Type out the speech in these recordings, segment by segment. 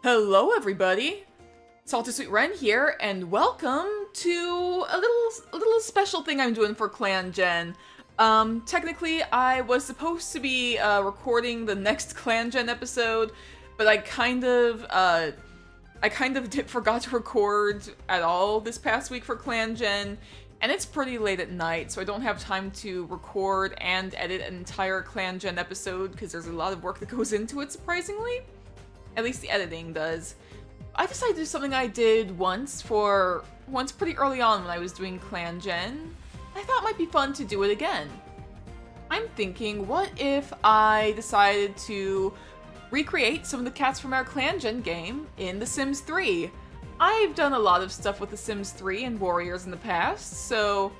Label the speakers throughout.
Speaker 1: Hello everybody! Salty Sweet Ren here, and welcome to a little special thing I'm doing for Clan Gen. Technically I was supposed to be recording the next Clan Gen episode, but I kind of forgot to record at all this past week for Clan Gen, and it's pretty late at night, so I don't have time to record and edit an entire Clan Gen episode because there's a lot of work that goes into it, surprisingly. At least the editing does. I decided to do something I did once pretty early on when I was doing Clan Gen. I thought it might be fun to do it again. I'm thinking, what if I decided to recreate some of the cats from our Clan Gen game in The Sims 3? I've done a lot of stuff with The Sims 3 and Warriors in the past, so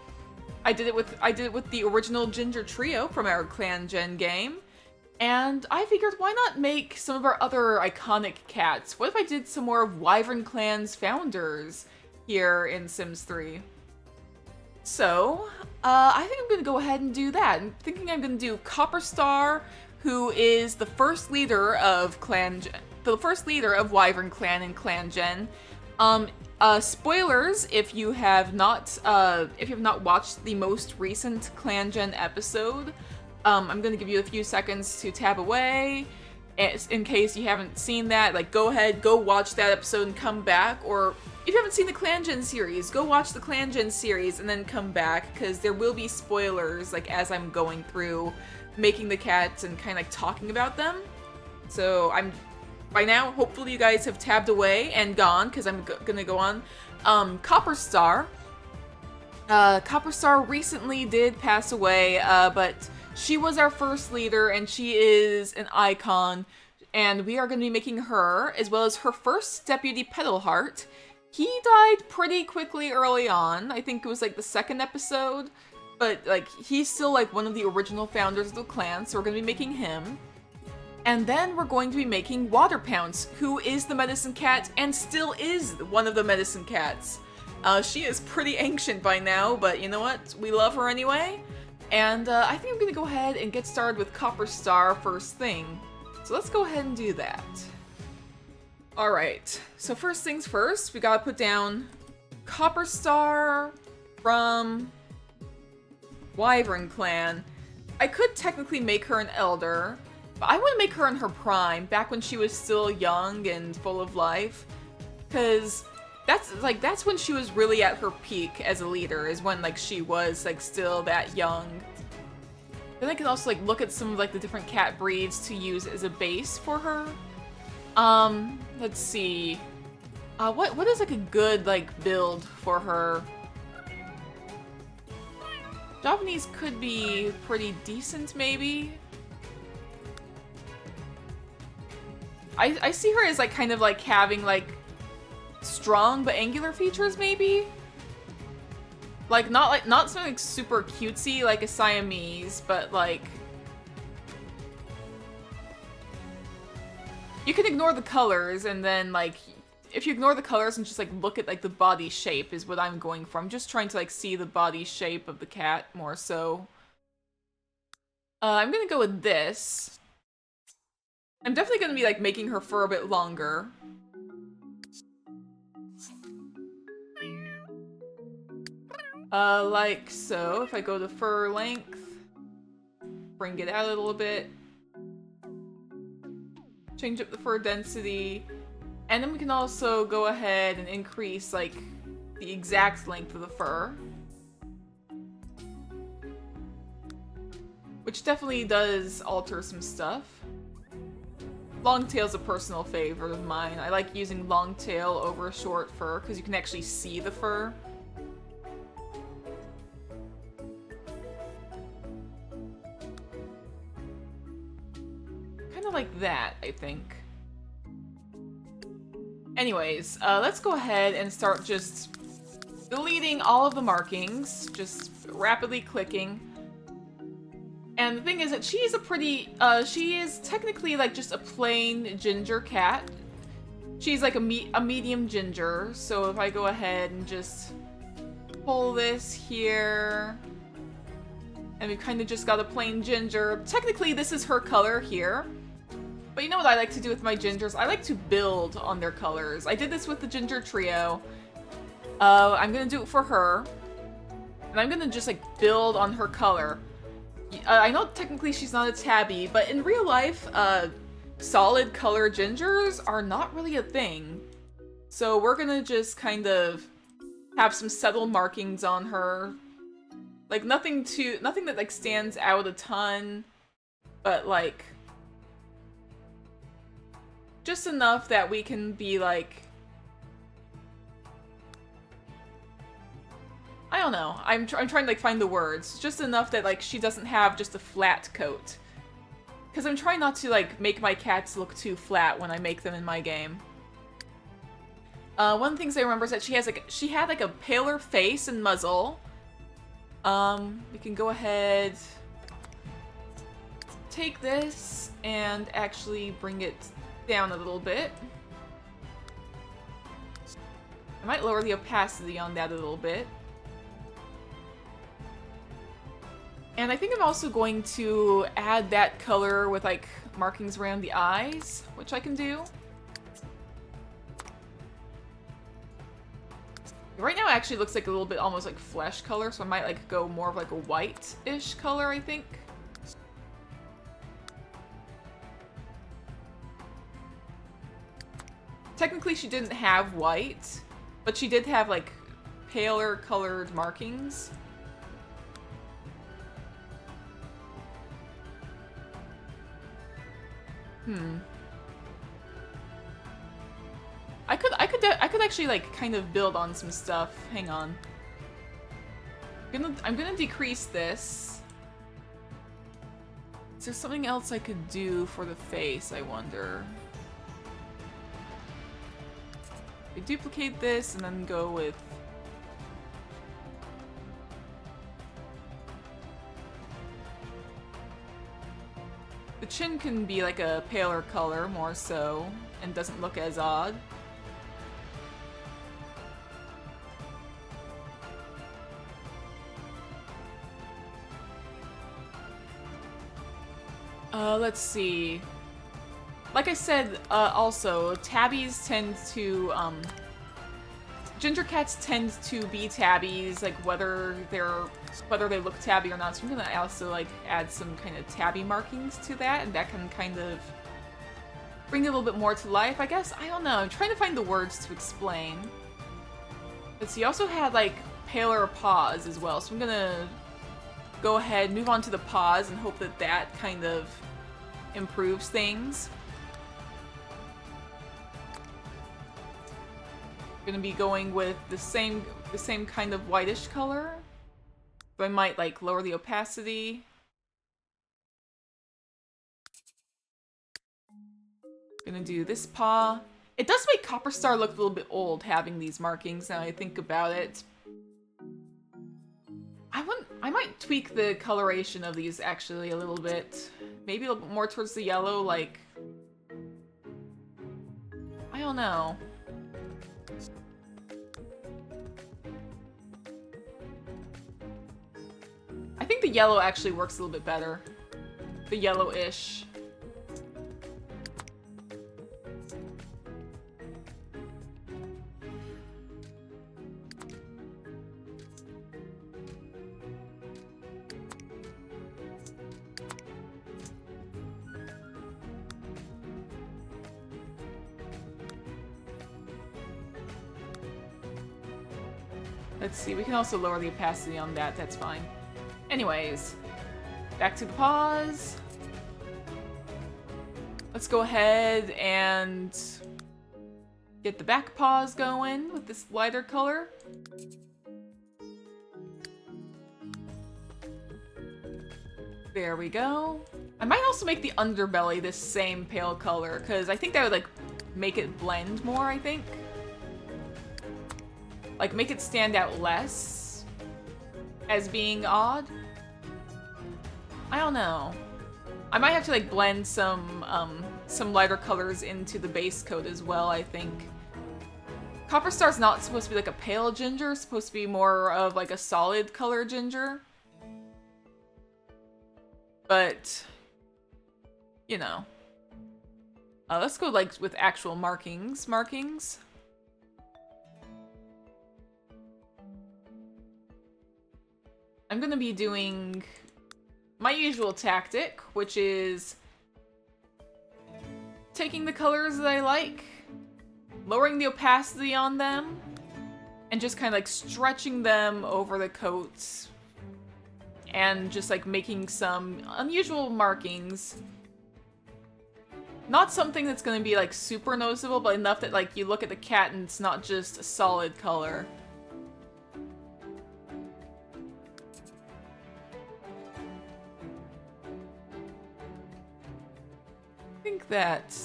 Speaker 1: I did it with the original Ginger Trio from our Clan Gen game. And I figured, why not make some of our other iconic cats? What if I did some more of Wyvernclan's founders here in Sims 3? So, I think I'm going to go ahead and do that. I'm thinking I'm going to do Copperstar, who is the first leader of Wyvernclan in Clan Gen. Spoilers if you have not watched the most recent Clan Gen episode. I'm gonna give you a few seconds to tab away, in case you haven't seen that. Like, go ahead, go watch that episode and come back, or if you haven't seen the Clan Gen series, go watch the Clan Gen series and then come back, because there will be spoilers, like, as I'm going through making the cats and kind of like talking about them. So by now, hopefully you guys have tabbed away and gone, because I'm gonna go on. Copperstar. Copperstar recently did pass away, but she was our first leader, and she is an icon, and we are going to be making her, as well as her first deputy Petalheart. He died pretty quickly early on. I think it was like the second episode, but like he's still like one of the original founders of the clan, so we're going to be making him. And then we're going to be making Water Pounce, who is the medicine cat and still is one of the medicine cats. She is pretty ancient by now, but you know what? We love her anyway. And I think I'm gonna go ahead and get started with Copperstar first thing. So let's go ahead and do that. Alright, so first things first, we gotta put down Copperstar from Wyvernclan. I could technically make her an elder, but I want to make her in her prime, back when she was still young and full of life. Because that's when she was really at her peak as a leader, is when like she was like still that young. Then I can also like look at some of like the different cat breeds to use as a base for her. Let's see. What is like a good like build for her? Javanese could be pretty decent, maybe. I see her as like kind of like having like strong but angular features, maybe? Like not something like super cutesy like a Siamese, but like you can ignore the colors, and then like if you ignore the colors and just like look at like the body shape is what I'm going for. I'm just trying to like see the body shape of the cat more so. I'm gonna go with this. I'm definitely gonna be like making her fur a bit longer. Like so. If I go to fur length, bring it out a little bit, change up the fur density, and then we can also go ahead and increase like the exact length of the fur, which definitely does alter some stuff. Longtail's a personal favorite of mine. I like using longtail over short fur because you can actually see the fur. Like that, I think. Anyways, let's go ahead and start just deleting all of the markings, just rapidly clicking. And the thing is that she's a pretty, she is technically like just a plain ginger cat. She's like a medium ginger, so if I go ahead and just pull this here, and we kind of just got a plain ginger. Technically, this is her color here. But you know what I like to do with my gingers? I like to build on their colors. I did this with the ginger trio. I'm gonna do it for her. And I'm gonna just like build on her color. I know technically she's not a tabby, but in real life, solid color gingers are not really a thing. So we're gonna just kind of have some subtle markings on her. Like nothing that like stands out a ton, but like just enough that we can be like, I don't know. I'm trying to like find the words. Just enough that like she doesn't have just a flat coat. Because I'm trying not to like make my cats look too flat when I make them in my game. One of the things I remember is that she had like a paler face and muzzle. We can go ahead, take this and actually bring it down a little bit. I might lower the opacity on that a little bit. And I think I'm also going to add that color with like markings around the eyes, which I can do. Right now it actually looks like a little bit almost like flesh color, so I might like go more of like a white-ish color, I think. Technically she didn't have white, but she did have like paler colored markings. I could actually like kind of build on some stuff. Hang on. I'm gonna decrease this. Is there something else I could do for the face, I wonder? I duplicate this and then go with the chin can be like a paler color more so and doesn't look as odd. Let's see. Like I said, also, tabbies tend to, ginger cats tend to be tabbies, like whether they look tabby or not. So I'm gonna also like add some kind of tabby markings to that, and that can kind of bring it a little bit more to life, I guess. I don't know. I'm trying to find the words to explain. Let's see. Also had like paler paws as well, so I'm gonna go ahead, move on to the paws, and hope that that kind of improves things. I'm gonna be going with the same kind of whitish color. So I might like lower the opacity. Gonna do this paw. It does make Copper Star look a little bit old having these markings now I think about it. I might tweak the coloration of these actually a little bit. Maybe a little bit more towards the yellow, like, I don't know. I think the yellow actually works a little bit better. The yellowish. Let's see, we can also lower the opacity on that, that's fine. Anyways, back to the paws. Let's go ahead and get the back paws going with this lighter color. There we go. I might also make the underbelly this same pale color, because I think that would like make it blend more, I think. Like, make it stand out less as being odd. I don't know. I might have to like blend some lighter colors into the base coat as well, I think. Copper Star's not supposed to be like a pale ginger, it's supposed to be more of like a solid color ginger. But, you know. Let's go like with actual markings. I'm gonna be doing my usual tactic, which is taking the colors that I like, lowering the opacity on them, and just kind of like stretching them over the coats, and just like making some unusual markings. Not something that's gonna be like super noticeable, but enough that like you look at the cat and it's not just a solid color. I think that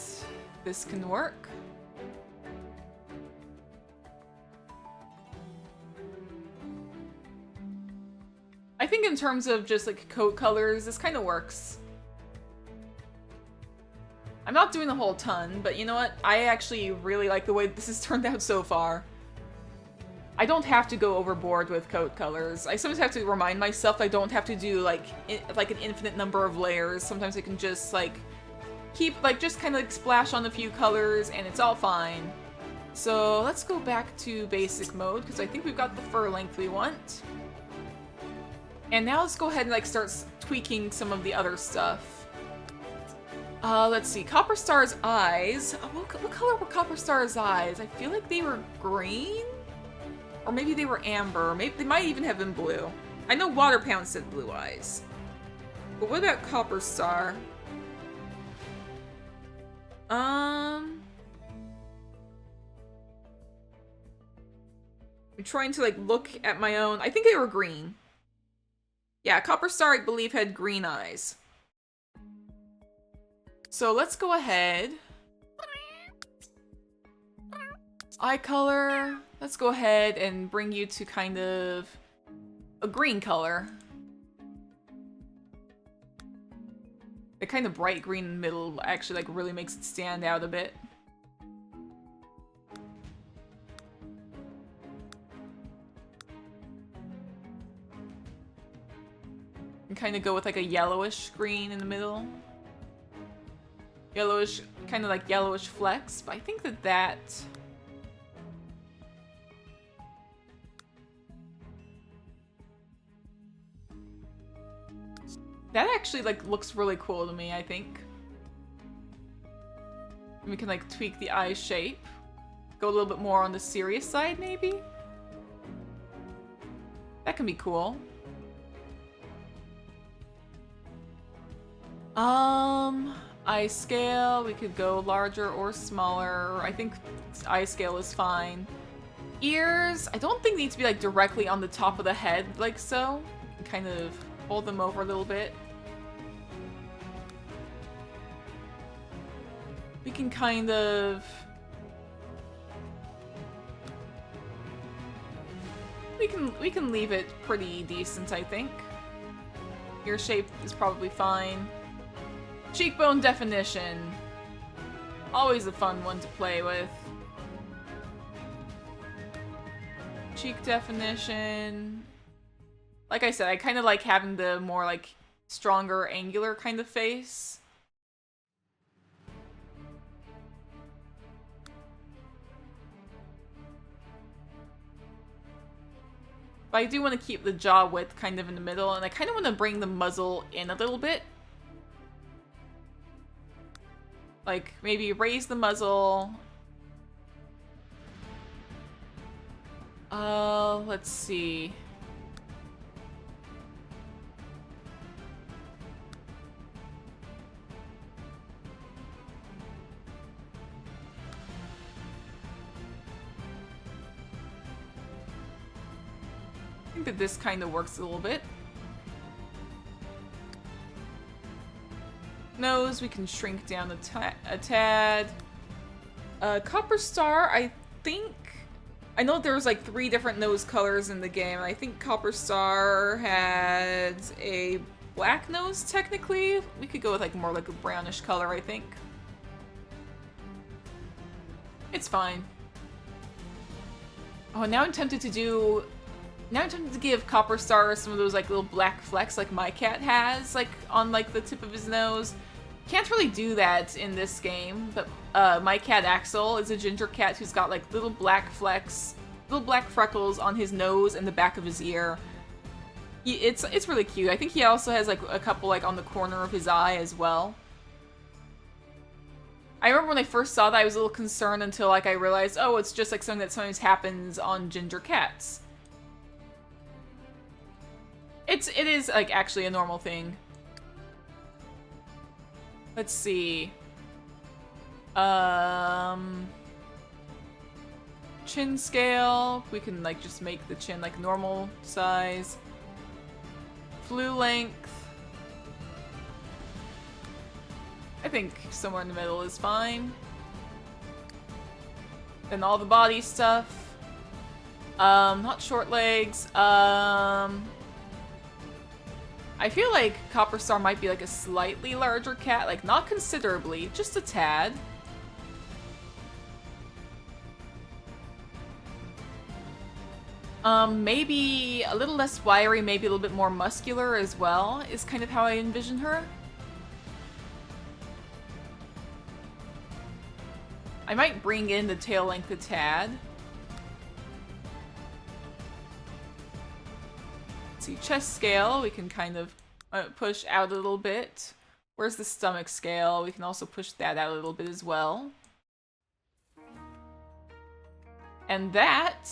Speaker 1: this can work. I think in terms of just like coat colors, this kind of works. I'm not doing a whole ton, but you know what? I actually really like the way this has turned out so far. I don't have to go overboard with coat colors. I sometimes have to remind myself I don't have to do like an infinite number of layers. Sometimes I can just like keep like just kind of like splash on a few colors and it's all fine. So let's go back to basic mode because I think we've got the fur length we want. And now let's go ahead and like start tweaking some of the other stuff. Let's see. Copper Star's eyes. What color were Copper Star's eyes? I feel like they were green? Or maybe they were amber. Maybe they might even have been blue. I know Waterpound said blue eyes. But what about Copper Star? I'm trying to like look at my own. I think they were green. Yeah, Copper Star, I believe, had green eyes. So let's go ahead. Eye color. Let's go ahead and bring you to kind of a green color. The kind of bright green in the middle actually like really makes it stand out a bit. And kind of go with like a yellowish green in the middle. Yellowish, kind of like yellowish flecks, but I think that that actually like looks really cool to me, I think. And we can like tweak the eye shape. Go a little bit more on the serious side, maybe? That can be cool. Eye scale, we could go larger or smaller. I think eye scale is fine. Ears, I don't think they need to be like directly on the top of the head like so. Kind of hold them over a little bit. We can kind of... We can leave it pretty decent, I think. Ear shape is probably fine. Cheekbone definition. Always a fun one to play with. Cheek definition. Like I said, I kind of like having the more like stronger angular kind of face. But I do want to keep the jaw width kind of in the middle, and I kind of want to bring the muzzle in a little bit. Like, maybe raise the muzzle. Let's see. I think that this kind of works a little bit. Nose, we can shrink down a tad. Copper Star, I think... I know there's like 3 different nose colors in the game, and I think Copper Star had a black nose, technically. We could go with like more like a brownish color, I think. It's fine. Oh, now I'm tempted to do... Now I'm tempted to give Copper Star some of those like little black flecks like my cat has, like on like the tip of his nose. Can't really do that in this game, but my cat Axel is a ginger cat who's got like little black flecks, little black freckles on his nose and the back of his ear. It's really cute. I think he also has like a couple like on the corner of his eye as well. I remember when I first saw that I was a little concerned until like I realized, oh, it's just like something that sometimes happens on ginger cats. It is like actually a normal thing. Let's see. Chin scale. We can like just make the chin like normal size. Flu length. I think somewhere in the middle is fine. Then all the body stuff. Not short legs. I feel like Copper Star might be like a slightly larger cat, like not considerably, just a tad. Maybe a little less wiry, maybe a little bit more muscular as well, is kind of how I envision her. I might bring in the tail length a tad. Let's see, chest scale, we can kind of push out a little bit. Where's the stomach scale? We can also push that out a little bit as well. And that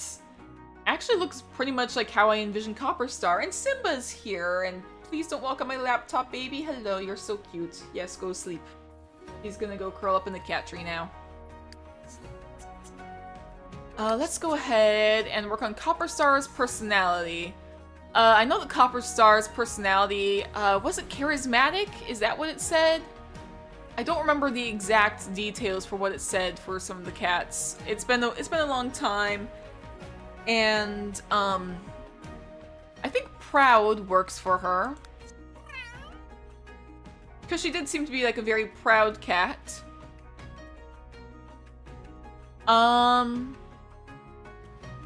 Speaker 1: actually looks pretty much like how I envision Copper Star. And Simba's here, and please don't walk on my laptop, baby. Hello, you're so cute. Yes, go sleep. He's gonna go curl up in the cat tree now. Let's go ahead and work on Copper Star's personality. I know that Copper Star's personality, was it charismatic? Is that what it said? I don't remember the exact details for what it said for some of the cats. It's been a long time. And, I think proud works for her. Because she did seem to be like a very proud cat.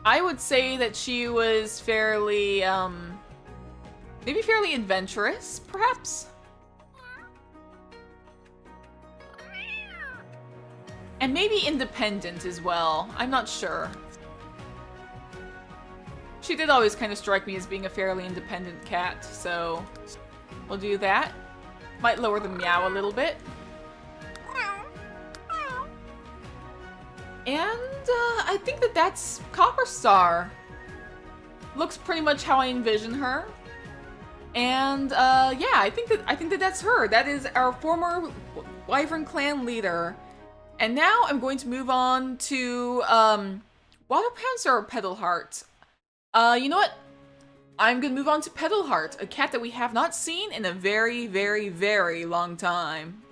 Speaker 1: I would say that she was fairly, maybe fairly adventurous, perhaps? And maybe independent as well. I'm not sure. She did always kind of strike me as being a fairly independent cat, so we'll do that. Might lower the meow a little bit. And I think that that's Copper Star. Looks pretty much how I envision her. And yeah, I think that that's her. That is our former Wyvernclan leader. And now I'm going to move on to Water Panther or Petal Heart. You know what? I'm gonna move on to Petal Heart, a cat that we have not seen in a very, very, very long time.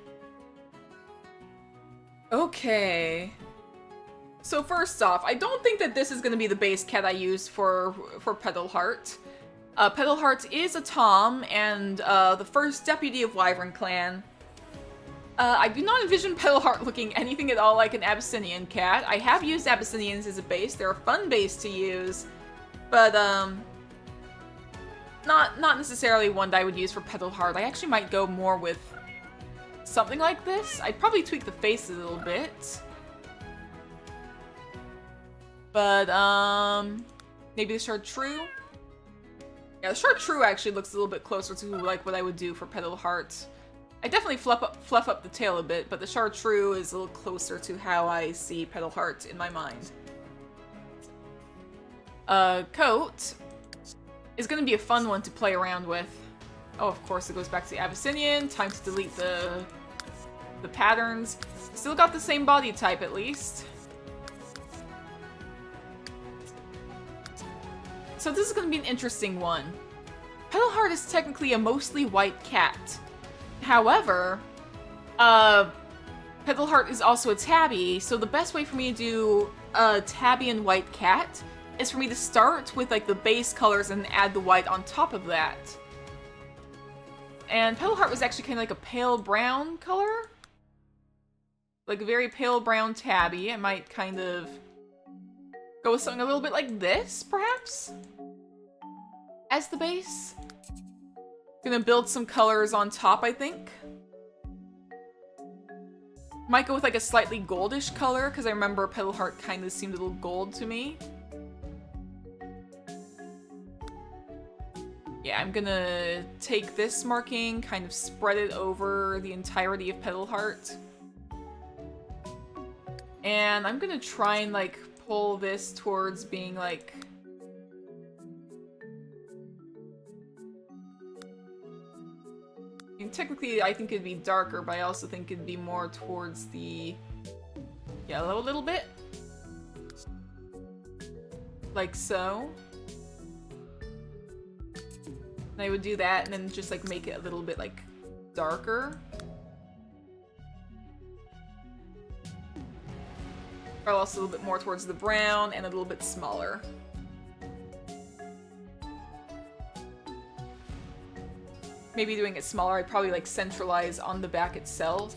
Speaker 1: Okay. So first off, I don't think that this is going to be the base cat I use for Petal Heart. Petal Heart is a Tom and the first deputy of Wyvernclan. I do not envision Petal Heart looking anything at all like an Abyssinian cat. I have used Abyssinians as a base. They're a fun base to use, but not necessarily one that I would use for Petal Heart. I actually might go more with something like this. I'd probably tweak the face a little bit. But, maybe the Chartreuse? Yeah, the Chartreuse actually looks a little bit closer to like what I would do for Petal Heart. I definitely fluff up the tail a bit, but the Chartreuse is a little closer to how I see Petal Heart in my mind. Coat is gonna be a fun one to play around with. Oh, of course it goes back to the Abyssinian. Time to delete the patterns. Still got the same body type at least. So this is going to be an interesting one. Petal Heart is technically a mostly white cat. However, Petal Heart is also a tabby, so the best way for me to do a tabby and white cat is for me to start with like the base colors and add the white on top of that. And Petal Heart was actually kind of like a pale brown color. Like a very pale brown tabby. I might kind of go with something a little bit like this, perhaps? As the base. Gonna build some colors on top, I think. Might go with like a slightly goldish color, because I remember Petal Heart kind of seemed a little gold to me. Yeah, I'm gonna take this marking, kind of spread it over the entirety of Petal Heart. And I'm gonna try and like pull this towards being like... I mean, technically I think it'd be darker, but I also think it'd be more towards the yellow a little bit. Like so. And I would do that and then just like make it a little bit like darker. Or also a little bit more towards the brown and a little bit smaller. Maybe doing it smaller, I'd probably like centralize on the back itself.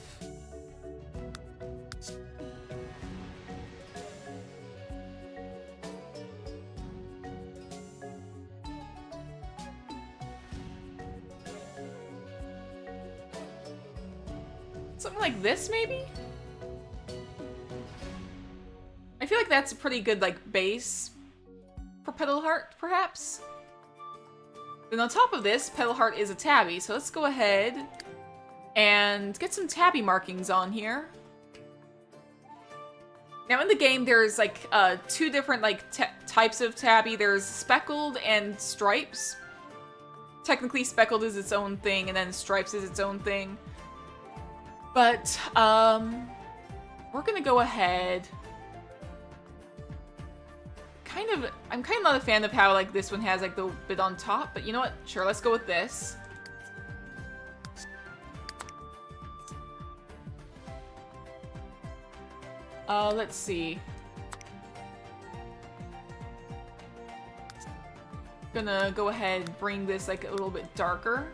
Speaker 1: Something like this, maybe? I feel like that's a pretty good, like, base for Petal Heart, perhaps? Then on top of this, Petal Heart is a tabby, so let's go ahead and get some tabby markings on here. Now in the game, there's, like, two different, like, types of tabby. There's speckled and stripes. Technically, speckled is its own thing, and then stripes is its own thing. But, we're gonna go ahead. I'm kind of not a fan of how, like, this one has, like, the bit on top, but you know what? Sure, let's go with this. Let's see. Gonna go ahead and bring this, like, a little bit darker.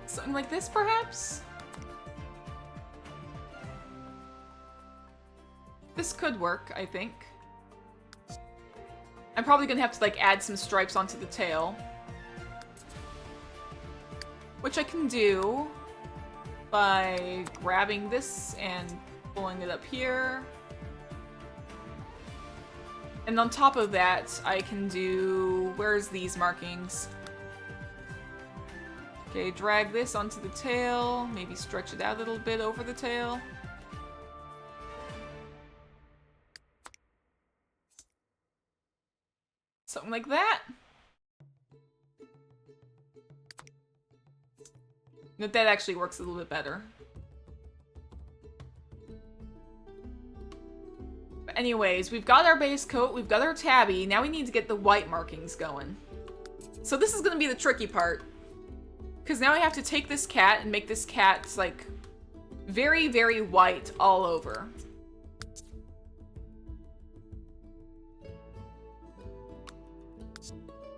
Speaker 1: Something like this, perhaps? This could work, I think. I'm probably gonna have to, like, add some stripes onto the tail. Which I can do by grabbing this and pulling it up here. And on top of that, I can do... Where's these markings? Okay, drag this onto the tail, maybe stretch it out a little bit over the tail. Something like that. That actually works a little bit better. But anyways, we've got our base coat, we've got our tabby, now we need to get the white markings going. So this is gonna be the tricky part. Because now I have to take this cat and make this cat, like, very, very white all over.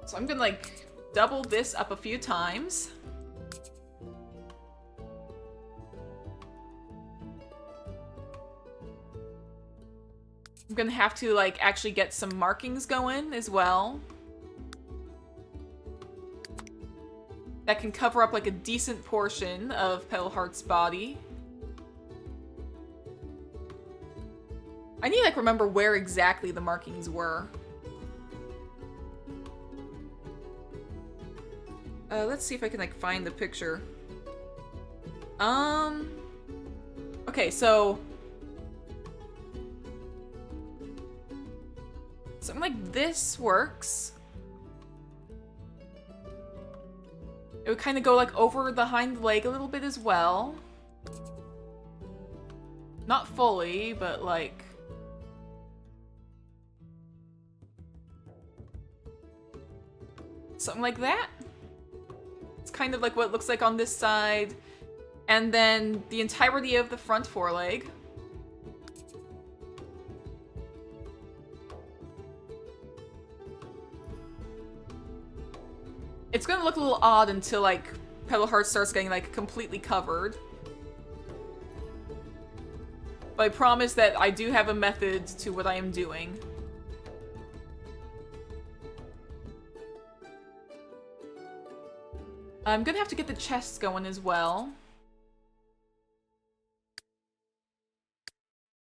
Speaker 1: So I'm gonna, like, double this up a few times. I'm gonna have to, like, actually get some markings going as well. That can cover up, like, a decent portion of Petal Heart's body. I need to, like, remember where exactly the markings were. Let's see if I can, like, find the picture. Okay, so... something like this works. It would kind of go, like, over the hind leg a little bit as well. Not fully, but, like... something like that. It's kind of like what it looks like on this side. And then the entirety of the front foreleg. It's gonna look a little odd until, like, Petal Heart starts getting, like, completely covered. But I promise that I do have a method to what I am doing. I'm gonna have to get the chests going as well.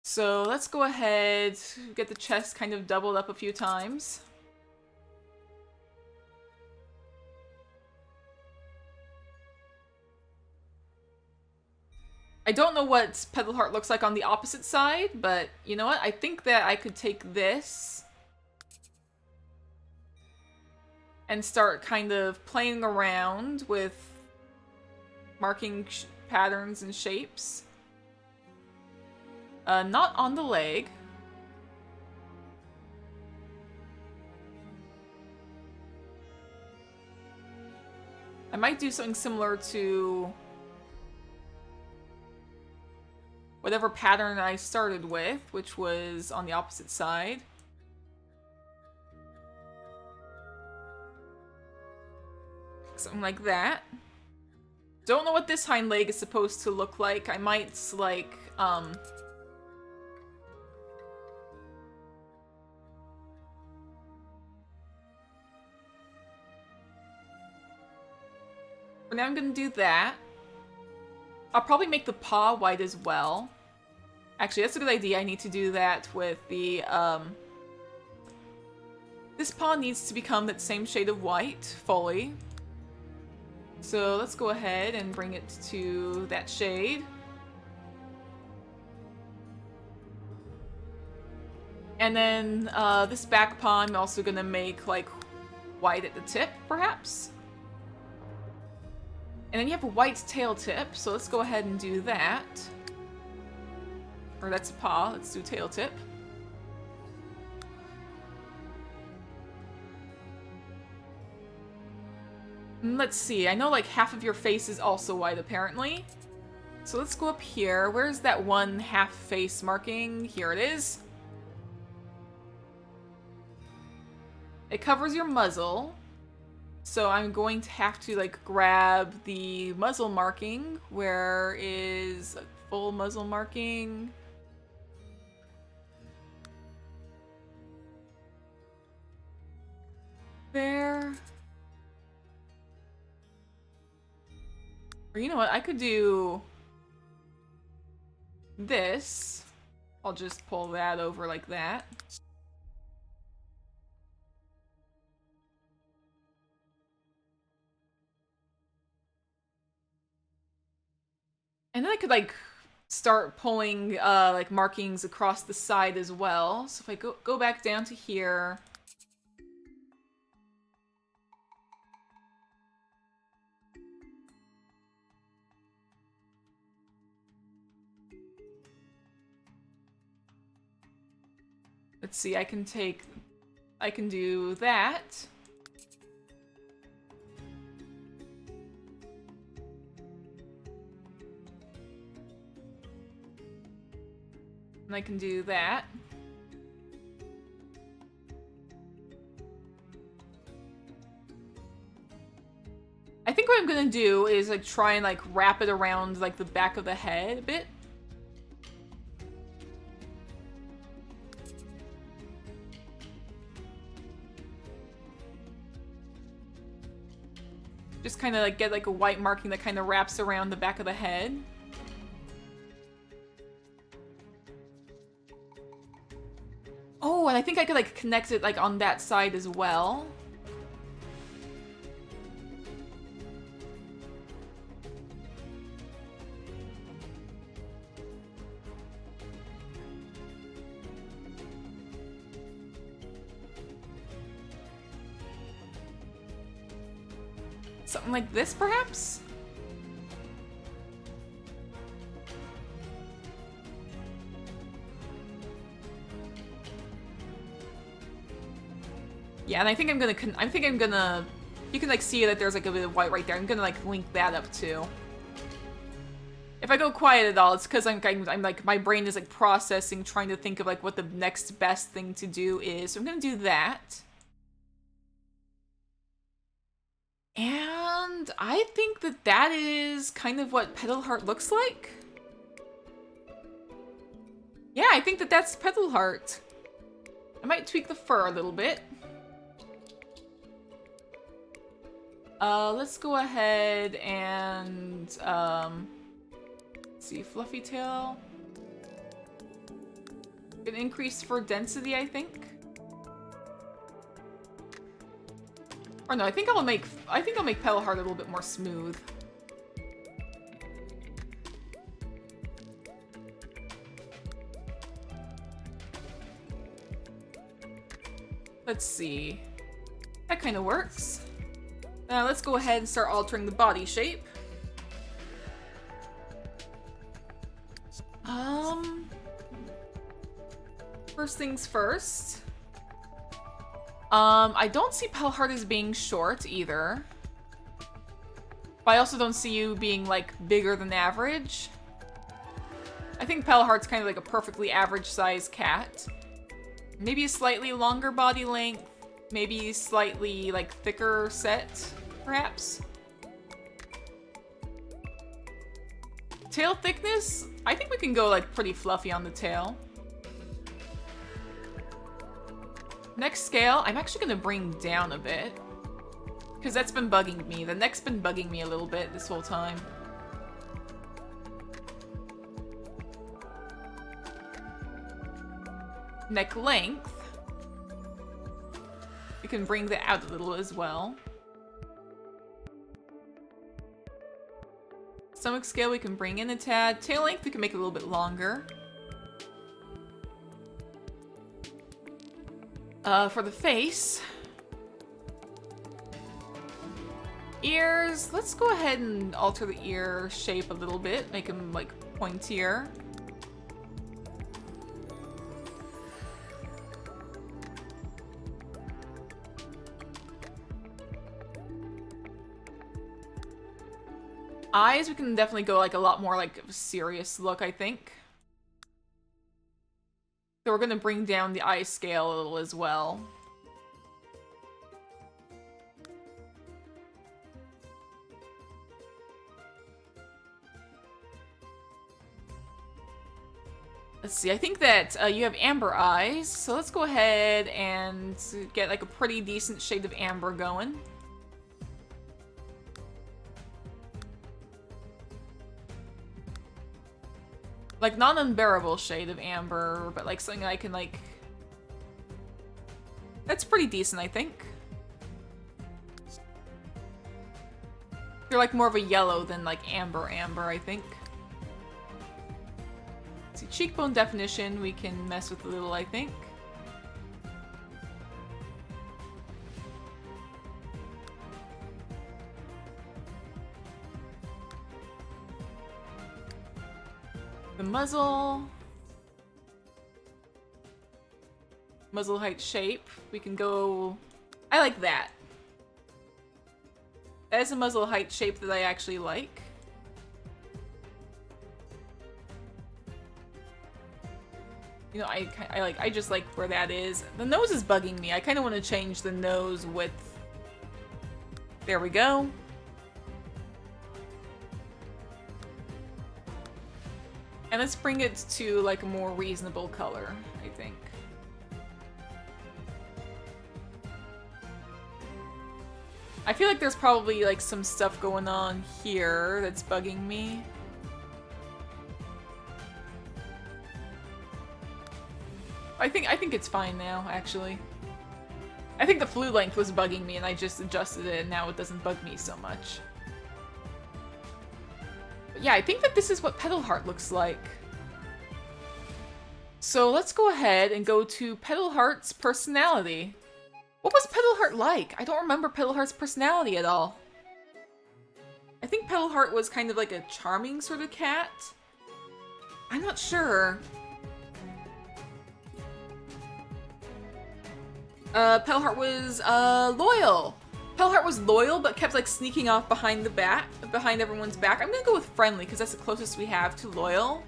Speaker 1: So let's go ahead, get the chest kind of doubled up a few times. I don't know what Petal Heart looks like on the opposite side, but you know what? I think that I could take this and start kind of playing around with marking patterns and shapes. Not on the leg. I might do something similar to whatever pattern I started with, which was on the opposite side. Something like that. Don't know what this hind leg is supposed to look like. I might, like, for now I'm gonna do that. I'll probably make the paw white as well. Actually, that's a good idea. I need to do that with the, this paw needs to become that same shade of white, fully. So let's go ahead and bring it to that shade. And then, this back paw I'm also gonna make, like, white at the tip, perhaps? And then you have a white tail tip, so let's go ahead and do that. Or that's a paw, let's do tail tip. Let's see, I know like half of your face is also white apparently. So let's go up here. Where's that one half face marking? Here it is. It covers your muzzle. So I'm going to have to like grab the muzzle marking. Where is a full muzzle marking? There. Or you know what, I could do this. I'll just pull that over like that. And then I could like start pulling like markings across the side as well. So if I go back down to here. Let's see, I can do that. And I can do that. I think what I'm gonna do is like try and like wrap it around like the back of the head a bit. Just kind of like get like a white marking that kind of wraps around the back of the head. Oh, and I think I could like connect it like on that side as well. Something like this, perhaps? Yeah, and I think I'm gonna, you can like see that there's like a bit of white right there. I'm gonna like link that up too. If I go quiet at all, it's because I'm like, my brain is like processing, trying to think of like what the next best thing to do is. So I'm gonna do that. And I think that that is kind of what Petal Heart looks like. Yeah, I think that that's Petal Heart. I might tweak the fur a little bit. Let's go ahead and, let's see, Fluffy Tail. An increase for density, I think. Or no, I think I'll make Petal Heart a little bit more smooth. Let's see. That kind of works. Now let's go ahead and start altering the body shape. First things first. I don't see Petal Heart as being short either. But I also don't see you being, like, bigger than average. I think Petal Heart's kind of like a perfectly average-sized cat. Maybe a slightly longer body length. Maybe slightly, like, thicker set, perhaps. Tail thickness? I think we can go, like, pretty fluffy on the tail. Next scale, I'm actually gonna bring down a bit. Because that's been bugging me. The neck's been bugging me a little bit this whole time. Neck length. We can bring that out a little as well. Stomach scale we can bring in a tad. Tail length we can make it a little bit longer. For the face. Ears, let's go ahead and alter the ear shape a little bit. Make them, like, pointier. Eyes, we can definitely go, like, a lot more, like, a serious look, I think. So we're gonna bring down the eye scale a little as well. Let's see, I think that you have amber eyes, so let's go ahead and get, like, a pretty decent shade of amber going. Like, not an unbearable shade of amber, but, like, something I can, like... That's pretty decent, I think. You're, like, more of a yellow than, like, amber, I think. Let's see, cheekbone definition we can mess with a little, I think. The muzzle. Muzzle height shape. We can go... I like that. That is a muzzle height shape that I actually like. You know, I just like where that is. The nose is bugging me. I kind of want to change the nose width. There we go. And let's bring it to, like, a more reasonable color, I think. I feel like there's probably, like, some stuff going on here that's bugging me. I think it's fine now, actually. I think the flue length was bugging me and I just adjusted it and now it doesn't bug me so much. Yeah, I think that this is what Petal Heart looks like. So let's go ahead and go to Petal Heart's personality. What was Petal Heart like? I don't remember Petal Heart's personality at all. I think Petal Heart was kind of like a charming sort of cat. I'm not sure. Petal Heart was, loyal. Petal Heart was loyal, but kept, like, sneaking off behind everyone's back. I'm gonna go with friendly, because that's the closest we have to loyal.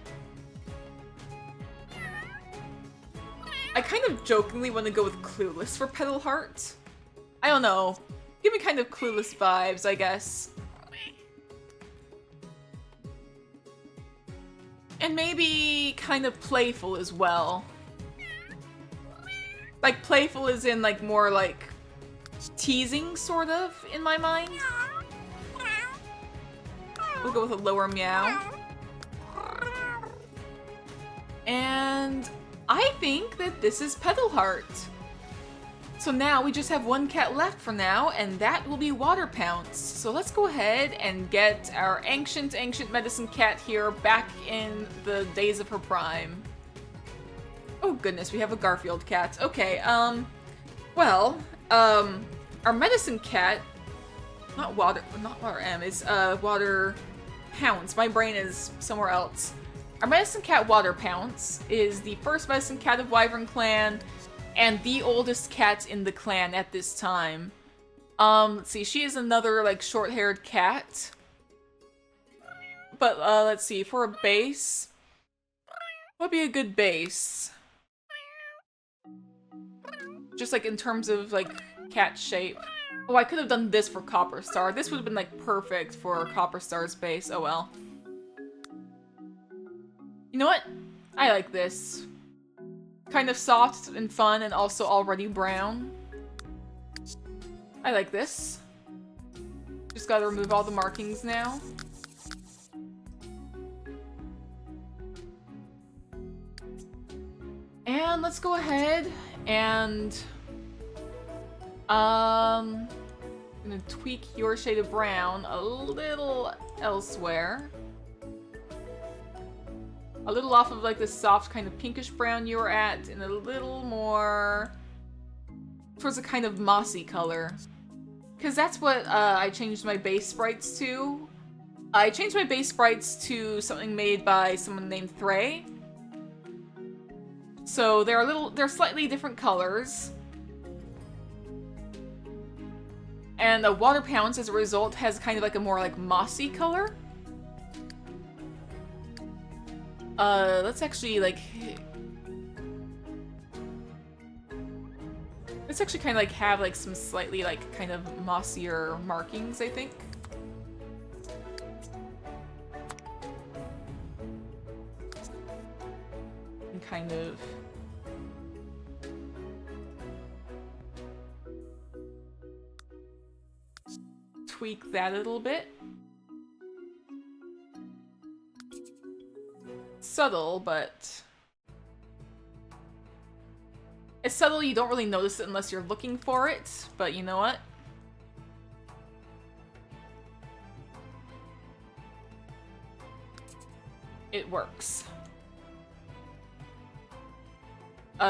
Speaker 1: I kind of jokingly want to go with clueless for Petal Heart. I don't know. Give me kind of clueless vibes, I guess. And maybe kind of playful as well. Like, playful is in, like, more, like, teasing, sort of, in my mind. We'll go with a lower meow. And I think that this is Petalheart. So now we just have one cat left for now, and that will be Water Pounce. So let's go ahead and get our ancient medicine cat here back in the days of her prime. Oh goodness, we have a Garfield cat. Okay, well, our medicine cat, not Water M, is, Water Pounce. My brain is somewhere else. Our medicine cat, Water Pounce, is the first medicine cat of Wyvernclan, and the oldest cat in the clan at this time. Let's see, she is another, like, short-haired cat. But, let's see, for a base, what would be a good base? Just, like, in terms of, like, cat shape. Oh, I could have done this for Copper Star. This would have been, like, perfect for Copper Star's base. Oh, well. You know what? I like this. Kind of soft and fun and also already brown. I like this. Just gotta remove all the markings now. And let's go ahead and I'm gonna tweak your shade of brown a little elsewhere. A little off of like the soft kind of pinkish brown you were at, and a little more towards a kind of mossy color. Because that's what I changed my base sprites to. I changed my base sprites to something made by someone named Thray. So they're slightly different colors. And the Water Pounce, as a result, has kind of like a more like mossy color. Let's actually like... Let's actually kind of like have like some slightly like kind of mossier markings, I think. And kind of... tweak that a little bit. Subtle, but... It's subtle, you don't really notice it unless you're looking for it, but you know what? It works.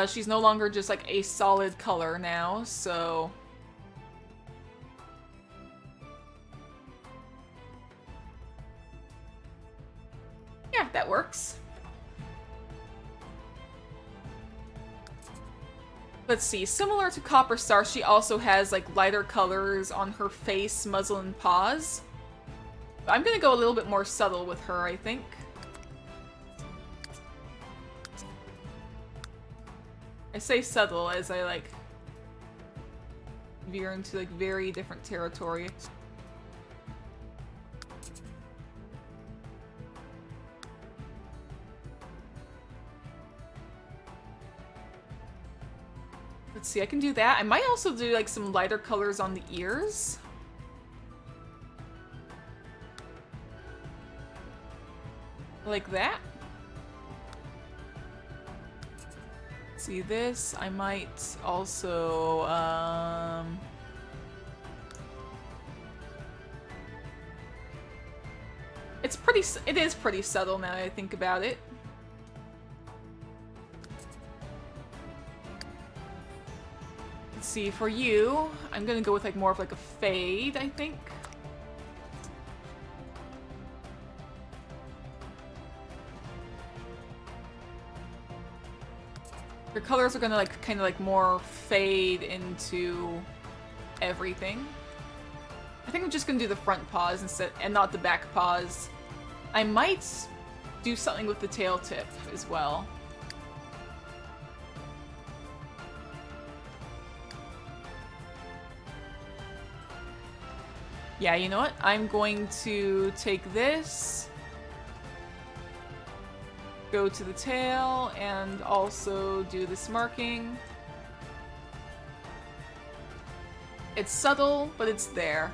Speaker 1: She's no longer just like a solid color now, so... Yeah, that works. Let's see, similar to Copper Star, she also has like lighter colors on her face, muzzle, and paws. But I'm gonna go a little bit more subtle with her, I think. I say subtle as I like veer into like very different territory. Let's see, I can do that. I might also do like some lighter colors on the ears. Like that. See this? I might also, it is pretty subtle now that I think about it. Let's see, for you, I'm gonna go with like more of like a fade, I think. Your colors are gonna like kind of like more fade into everything. I think I'm just gonna do the front paws instead and not the back paws. I might do something with the tail tip as well. Yeah, you know what? I'm going to take this go to the tail and also do this marking. It's subtle, but it's there.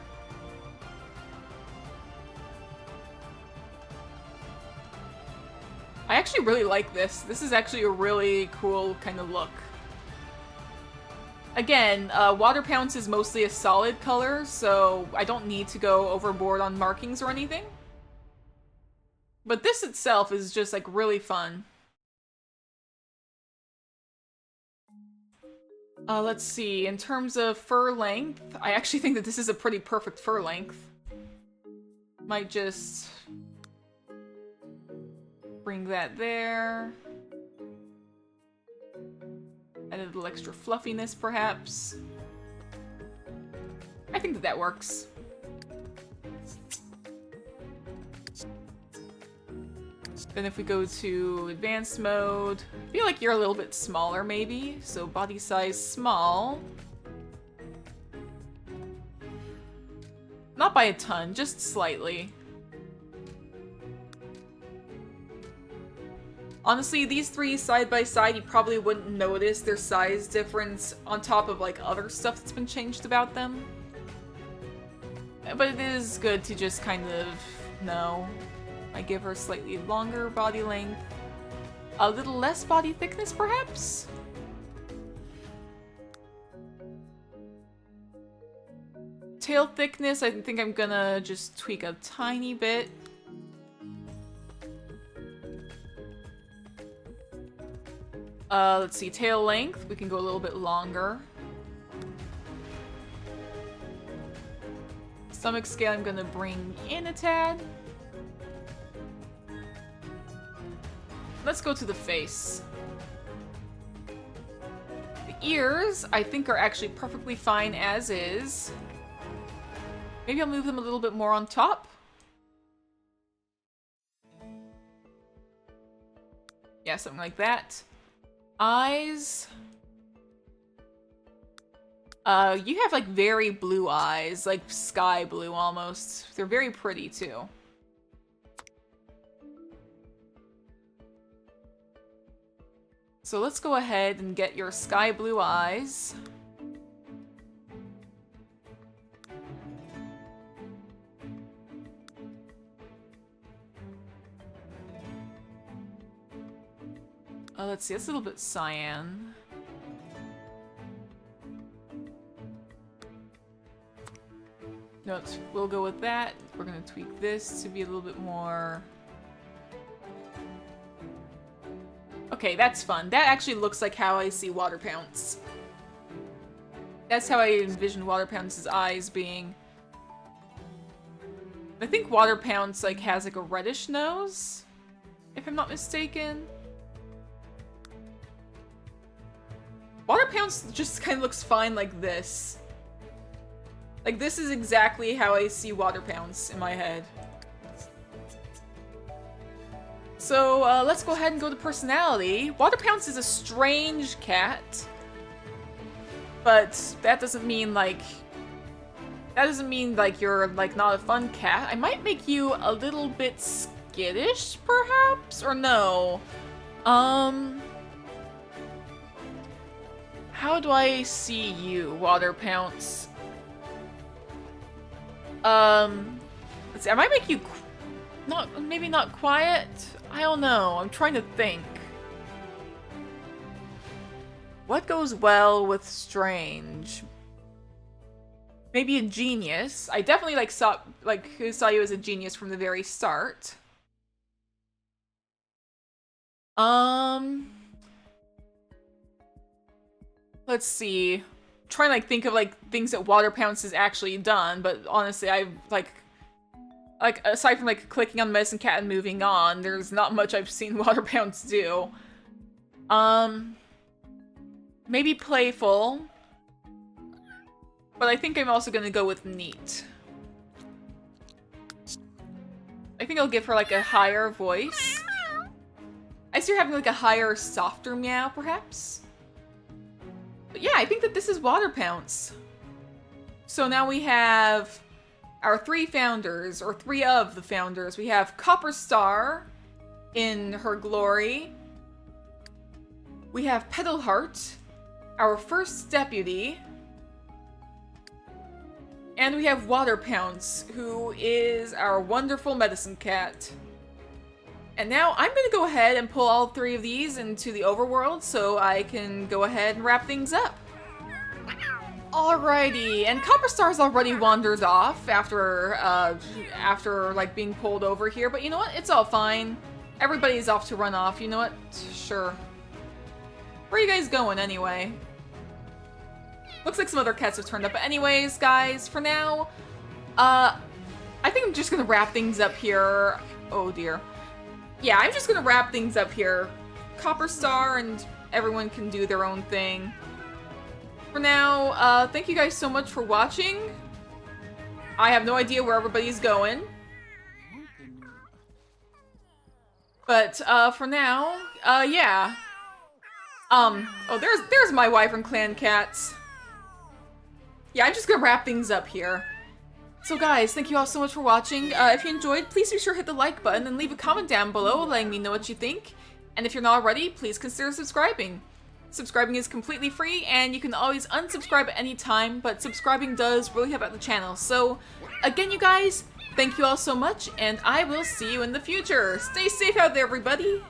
Speaker 1: I actually really like this. This is actually a really cool kind of look. Again, Water Pounce is mostly a solid color, so I don't need to go overboard on markings or anything. But this itself is just, like, really fun. Let's see. In terms of fur length, I actually think that this is a pretty perfect fur length. Might just bring that there. Add a little extra fluffiness, perhaps. I think that that works. Then if we go to advanced mode, I feel like you're a little bit smaller maybe, so body size small. Not by a ton, just slightly. Honestly, these three side by side, you probably wouldn't notice their size difference on top of like other stuff that's been changed about them. But it is good to just kind of know. I give her slightly longer body length. A little less body thickness, perhaps? Tail thickness, I think I'm gonna just tweak a tiny bit. Let's see, tail length, we can go a little bit longer. Stomach scale, I'm gonna bring in a tad. Let's go to the face. The ears, I think, are actually perfectly fine as is. Maybe I'll move them a little bit more on top. Yeah, something like that. Eyes. You have like very blue eyes, like sky blue almost. They're very pretty too. So let's go ahead and get your sky blue eyes. Let's see, it's a little bit cyan. No, we'll go with that. We're gonna tweak this to be a little bit more... Okay, that's fun. That actually looks like how I see Water Pounce. That's how I envision Water Pounce's eyes being. I think Water Pounce like has like a reddish nose, if I'm not mistaken. Water Pounce just kind of looks fine like this. Like this is exactly how I see Water Pounce in my head. So let's go ahead and go to personality. Water Pounce is a strange cat, but that doesn't mean like you're like not a fun cat. I might make you a little bit skittish, perhaps, or no. How do I see you, Water Pounce? Let's see. I might make you maybe not quiet. I don't know. I'm trying to think. What goes well with strange? Maybe a genius. I definitely saw you as a genius from the very start. Let's see. I'm trying to think of things that Water Pounce has actually done, but honestly, I've aside from clicking on Medicine Cat and moving on, there's not much I've seen Water Pounce do. Maybe playful. But I think I'm also gonna go with neat. I think I'll give her a higher voice. I see her having a higher, softer meow, perhaps. But yeah, I think that this is Water Pounce. So now we have our three founders, or three of the founders. We have Copper Star, in her glory. We have Petalheart, our first deputy. And we have Water Pounce, who is our wonderful medicine cat. And now I'm gonna go ahead and pull all 3 of these into the overworld so I can go ahead and wrap things up. Alrighty, and Copperstar's already wandered off after like being pulled over here, but you know what? It's all fine. Everybody's off to run off. You know what? Sure. Where are you guys going anyway? Looks like some other cats have turned up. But anyways, guys, for now, I think I'm just gonna wrap things up here. Oh dear. Yeah, I'm just gonna wrap things up here. Copperstar and everyone can do their own thing. For now, thank you guys so much for watching. I have no idea where everybody's going. But, for now, yeah. Oh, there's my Wyvernclan cats. Yeah, I'm just gonna wrap things up here. So guys, thank you all so much for watching. If you enjoyed, please be sure to hit the like button and leave a comment down below letting me know what you think. And if you're not already, please consider subscribing. Subscribing is completely free, and you can always unsubscribe at any time, but subscribing does really help out the channel. So, again, you guys, thank you all so much, and I will see you in the future. Stay safe out there, everybody!